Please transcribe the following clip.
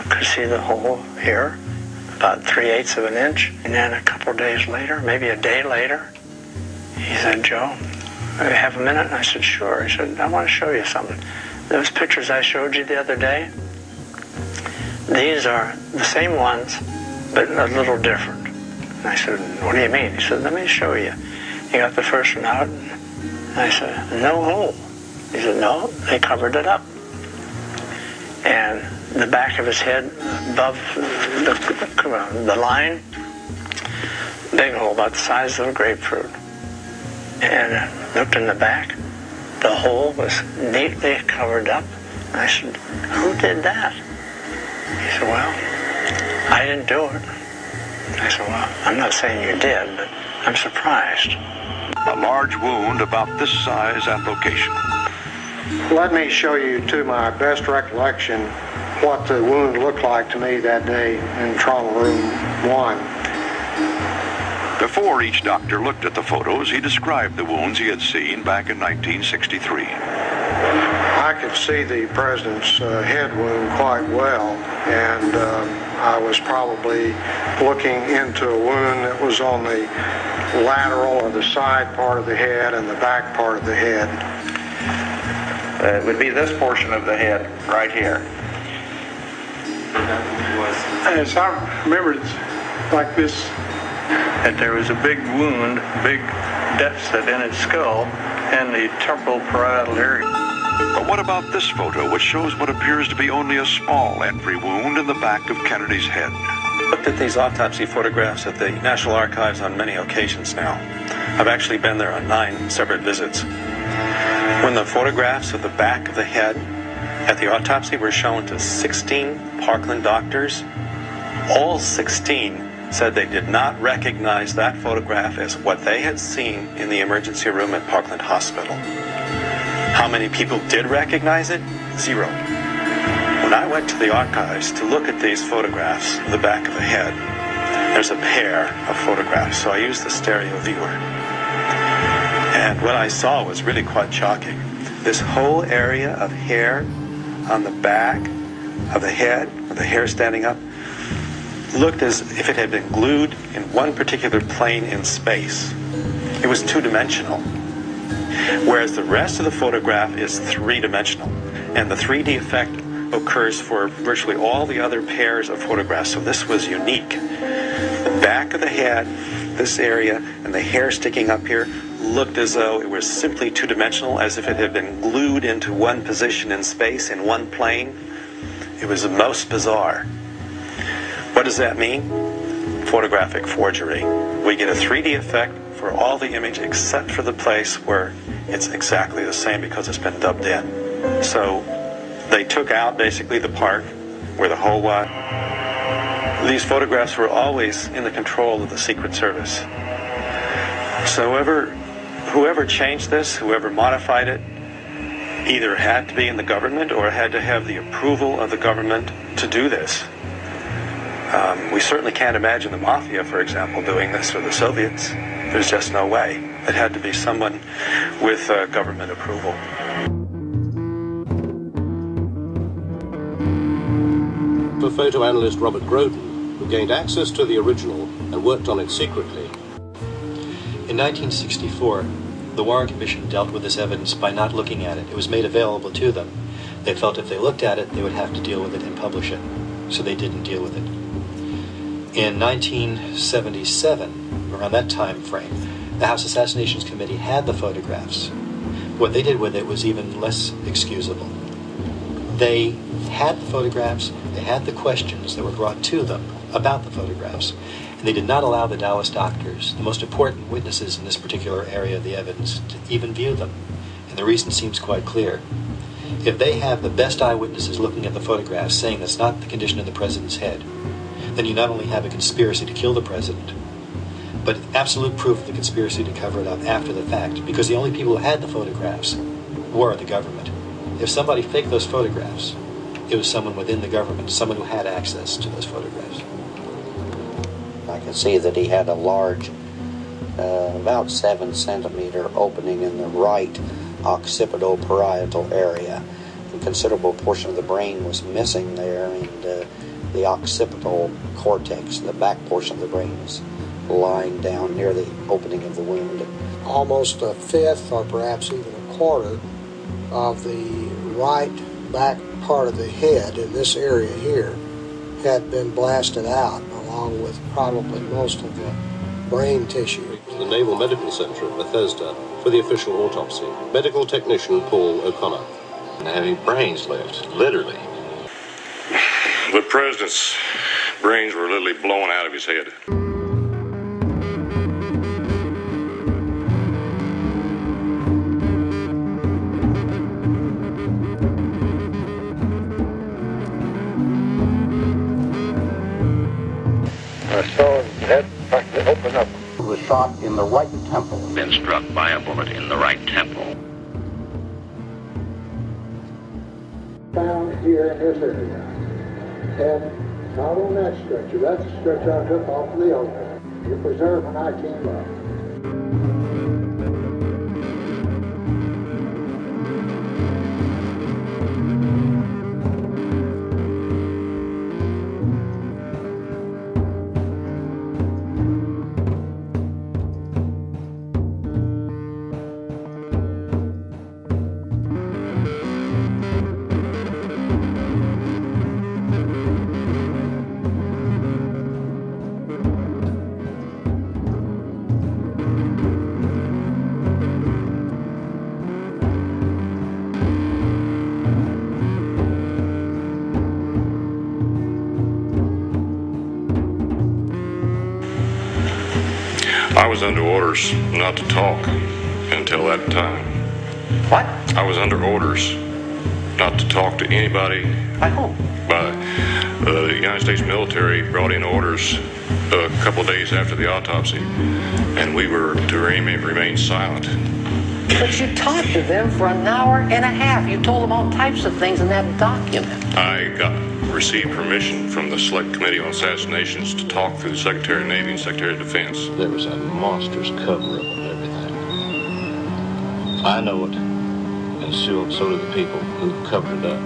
could see the hole here, about 3/8 of an inch. And then a couple days later, maybe a day later, he said, "Joe, you have a minute?" And I said, "Sure." He said, "I want to show you something. Those pictures I showed you the other day, these are the same ones, but a little different." And I said, "What do you mean?" He said, "Let me show you." He got the first one out, and I said, "No hole." He said, "No, they covered it up." And the back of his head, above the line, big hole about the size of a grapefruit. And looked in the back, the hole was neatly covered up. And I said, "Who did that?" He said, "Well, I didn't do it." I said, "Well, I'm not saying you did, but I'm surprised." A large wound about this size at location. Let me show you, to my best recollection, what the wound looked like to me that day in trauma room 1. Before each doctor looked at the photos, he described the wounds he had seen back in 1963. I could see the president's head wound quite well, and I was probably looking into a wound that was on the lateral or the side part of the head and the back part of the head. It would be this portion of the head right here. As I remember, it's like this, that there was a big wound, big deficit in his skull and the temporal parietal area. But what about this photo, which shows what appears to be only a small entry wound in the back of Kennedy's head? I've looked at these autopsy photographs at the National Archives on many occasions now. I've actually been there on 9 separate visits. When the photographs of the back of the head at the autopsy were shown to 16 Parkland doctors, all 16 said they did not recognize that photograph as what they had seen in the emergency room at Parkland Hospital. How many people did recognize it? 0. When I went to the archives to look at these photographs of the back of the head, there's a pair of photographs, so I used the stereo viewer. And what I saw was really quite shocking. This whole area of hair on the back of the head, with the hair standing up, looked as if it had been glued in one particular plane in space. It was 2-dimensional. Whereas the rest of the photograph is 3-dimensional. And the 3D effect occurs for virtually all the other pairs of photographs, so this was unique. The back of the head, this area, and the hair sticking up here looked as though it was simply 2-dimensional, as if it had been glued into one position in space, in one plane. It was the most bizarre. What does that mean? Photographic forgery. We get a 3D effect for all the image except for the place where it's exactly the same because it's been dubbed in. So they took out basically the part where the hole was. These photographs were always in the control of the Secret Service. So whoever changed this, whoever modified it, either had to be in the government or had to have the approval of the government to do this. We certainly can't imagine the Mafia, for example, doing this, or the Soviets. There's just no way. It had to be someone with government approval. For photo analyst Robert Groden, who gained access to the original and worked on it secretly. In 1964, the Warren Commission dealt with this evidence by not looking at it. It was made available to them. They felt if they looked at it, they would have to deal with it and publish it. So they didn't deal with it. In 1977, around that time frame, the House Assassinations Committee had the photographs. What they did with it was even less excusable. They had the photographs, they had the questions that were brought to them about the photographs, and they did not allow the Dallas doctors, the most important witnesses in this particular area of the evidence, to even view them. And the reason seems quite clear. If they have the best eyewitnesses looking at the photographs saying that's not the condition of the president's head, then you not only have a conspiracy to kill the president, but absolute proof of the conspiracy to cover it up after the fact, because the only people who had the photographs were the government. If somebody faked those photographs, it was someone within the government, someone who had access to those photographs. I can see that he had a large, about 7 centimeter opening in the right occipital parietal area. A considerable portion of the brain was missing there, and the occipital cortex, the back portion of the brain is lying down near the opening of the wound. Almost a fifth or perhaps even a quarter of the right back part of the head in this area here had been blasted out, along with probably most of the brain tissue. The Naval Medical Center at Bethesda for the official autopsy. Medical technician Paul O'Connor. And having brains left, literally. The president's brains were literally blown out of his head. I saw his head practically open up. He was shot in the right temple. Been struck by a bullet in the right temple. Found here in this area. And not on that stretcher. That's the stretcher I took off the elevator. It was there when I came up. I was under orders not to talk until that time. What? I was under orders not to talk to anybody. By whom? By the United States military brought in orders a couple days after the autopsy, and we were to remain silent. But you talked to them for an hour and a half. You told them all types of things in that document. I received permission from the Select Committee on Assassinations to talk through the Secretary of Navy and Secretary of Defense. There was a monstrous cover-up of everything. I know it, and so do the people who covered it up.